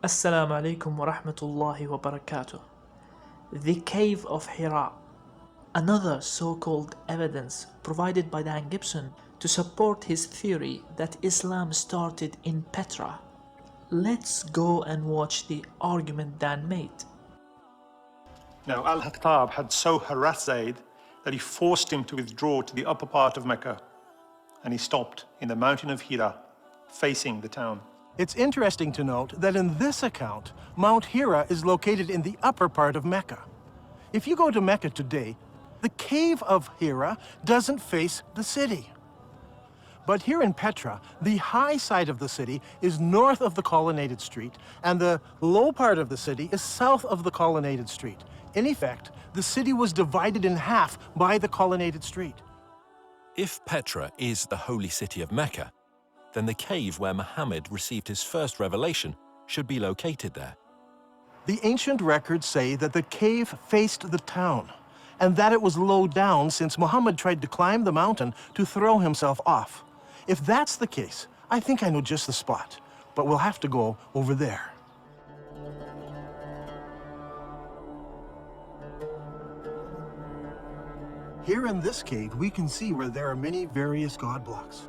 Assalamu alaikum wa rahmatullahi wa barakatuh. The Cave of Hira, another so-called evidence provided by Dan Gibson to support his theory that Islam started in Petra. Let's go and watch the argument Dan made. Now, Al-Hattab had so harassed Zayd that he forced him to withdraw to the upper part of Mecca, and he stopped in the mountain of Hira, facing the town. It's interesting to note that in this account, Mount Hira is located in the upper part of Mecca. If you go to Mecca today, the cave of Hira doesn't face the city. But here in Petra, the high side of the city is north of the colonnaded street, and the low part of the city is south of the colonnaded street. In effect, the city was divided in half by the colonnaded street. If Petra is the holy city of Mecca, then the cave where Muhammad received his first revelation should be located there. The ancient records say that the cave faced the town, and that it was low down since Muhammad tried to climb the mountain to throw himself off. If that's the case, I think I know just the spot, but we'll have to go over there. Here in this cave, we can see where there are many various god blocks.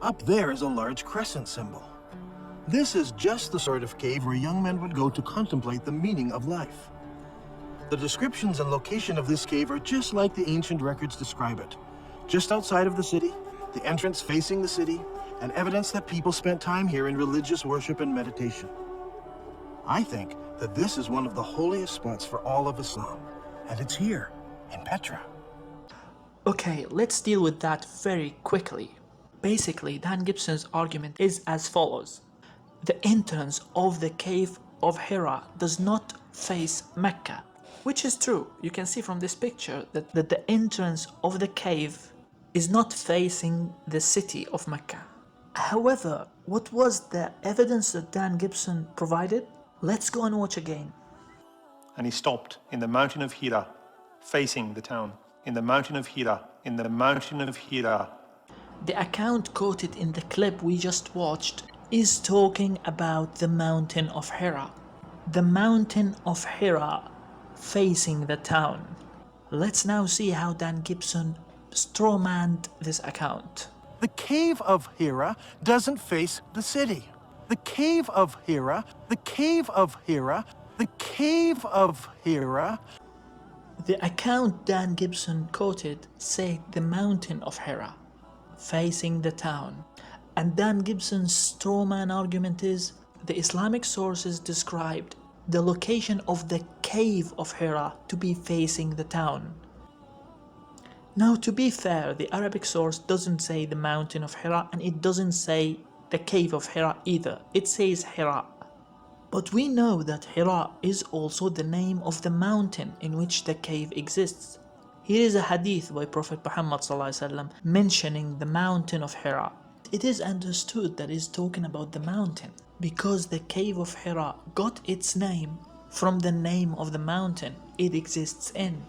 Up there is a large crescent symbol. This is just the sort of cave where young men would go to contemplate the meaning of life. The descriptions and location of this cave are just like the ancient records describe it. Just outside of the city, the entrance facing the city, and evidence that people spent time here in religious worship and meditation. I think that this is one of the holiest spots for all of Islam, and it's here, in Petra. Okay, let's deal with that very quickly. Basically, Dan Gibson's argument is as follows. The entrance of the cave of Hira does not face Mecca, which is true. You can see from this picture that the entrance of the cave is not facing the city of Mecca. However, what was the evidence that Dan Gibson provided? Let's go and watch again. And he stopped in the mountain of Hira, facing the town. In the mountain of Hira, in the mountain of Hira. The account quoted in the clip we just watched is talking about the mountain of Hira. The mountain of Hira facing the town. Let's now see how Dan Gibson strawmanned this account. The cave of Hira doesn't face the city. The cave of Hira, the cave of Hira, the cave of Hira. The account Dan Gibson quoted said the mountain of Hira facing the town. And Dan Gibson's strawman argument is the Islamic sources described the location of the cave of Hira to be facing the town. Now, to be fair, the Arabic source doesn't say the mountain of Hira, and it doesn't say the cave of Hira either. It says Hira. But we know that Hira is also the name of the mountain in which the cave exists. Here is a hadith by Prophet Muhammed ﷺ mentioning the mountain of Hira. It is understood that is talking about the mountain because the cave of Hira got its name from the name of the mountain it exists in.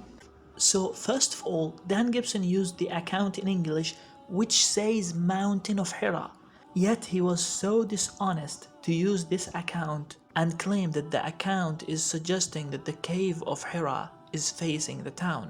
So first of all, Dan Gibson used the account in English which says mountain of Hira, yet he was so dishonest to use this account and claim that the account is suggesting that the cave of Hira is facing the town.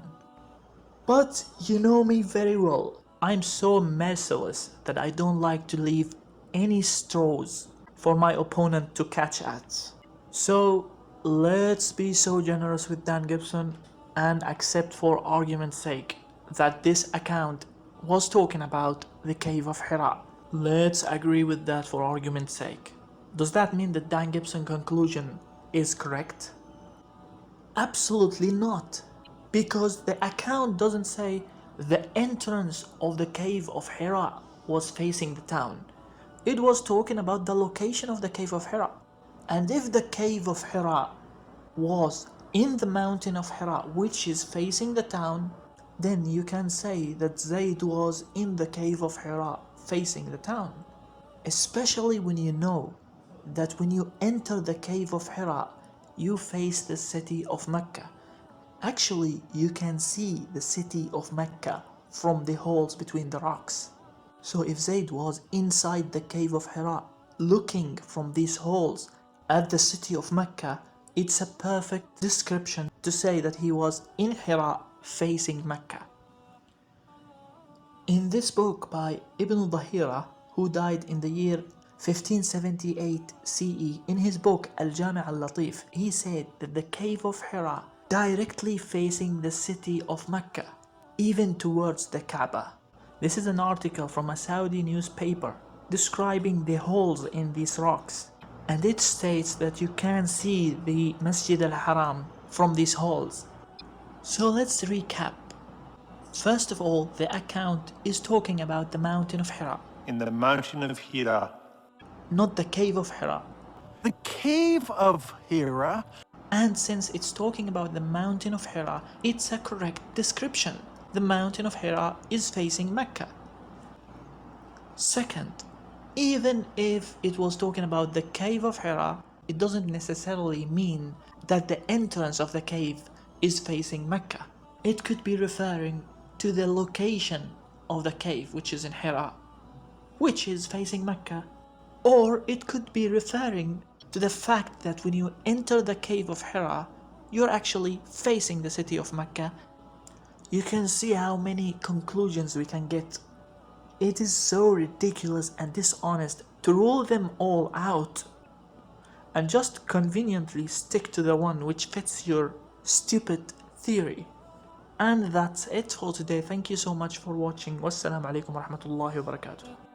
But you know me very well. I'm so merciless that I don't like to leave any straws for my opponent to catch at. So let's be so generous with Dan Gibson and accept for argument's sake that this account was talking about the cave of Hira. Let's agree with that for argument's sake. Does that mean that Dan Gibson's conclusion is correct? Absolutely not. Because the account doesn't say the entrance of the cave of Hira was facing the town. It was talking about the location of the cave of Hira. And if the cave of Hira was in the mountain of Hira, which is facing the town, then you can say that Zayd was in the cave of Hira facing the town. Especially when you know that when you enter the cave of Hira, you face the city of Mecca. Actually, you can see the city of Mecca from the holes between the rocks. So if Zayd was inside the cave of Hira, looking from these holes at the city of Mecca, it's a perfect description to say that he was in Hira facing Mecca. In this book by Ibn Dhahira, who died in the year 1578 CE, in his book Al-Jami' al-Latif, he said that the cave of Hira directly facing the city of Mecca, even towards the Kaaba. This is an article from a Saudi newspaper describing the holes in these rocks, and it states that you can see the Masjid al-Haram from these holes. So let's recap. First of all, the account is talking about the mountain of Hira, In the mountain of Hira. not the cave of Hira. The cave of Hira? And since it's talking about the mountain of Hira, it's a correct description. The mountain of Hira is facing Mecca. Second, even if it was talking about the cave of Hira, it doesn't necessarily mean that the entrance of the cave is facing Mecca. It could be referring to the location of the cave, which is in Hira, which is facing Mecca. Or it could be referring to the fact that when you enter the cave of Hira, you're actually facing the city of Mecca. You can see how many conclusions we can get. It is so ridiculous and dishonest to rule them all out and just conveniently stick to the one which fits your stupid theory. And that's it for today. Thank you so much for watching. Wassalamu alaikum wa rahmatullahi wa barakatuh.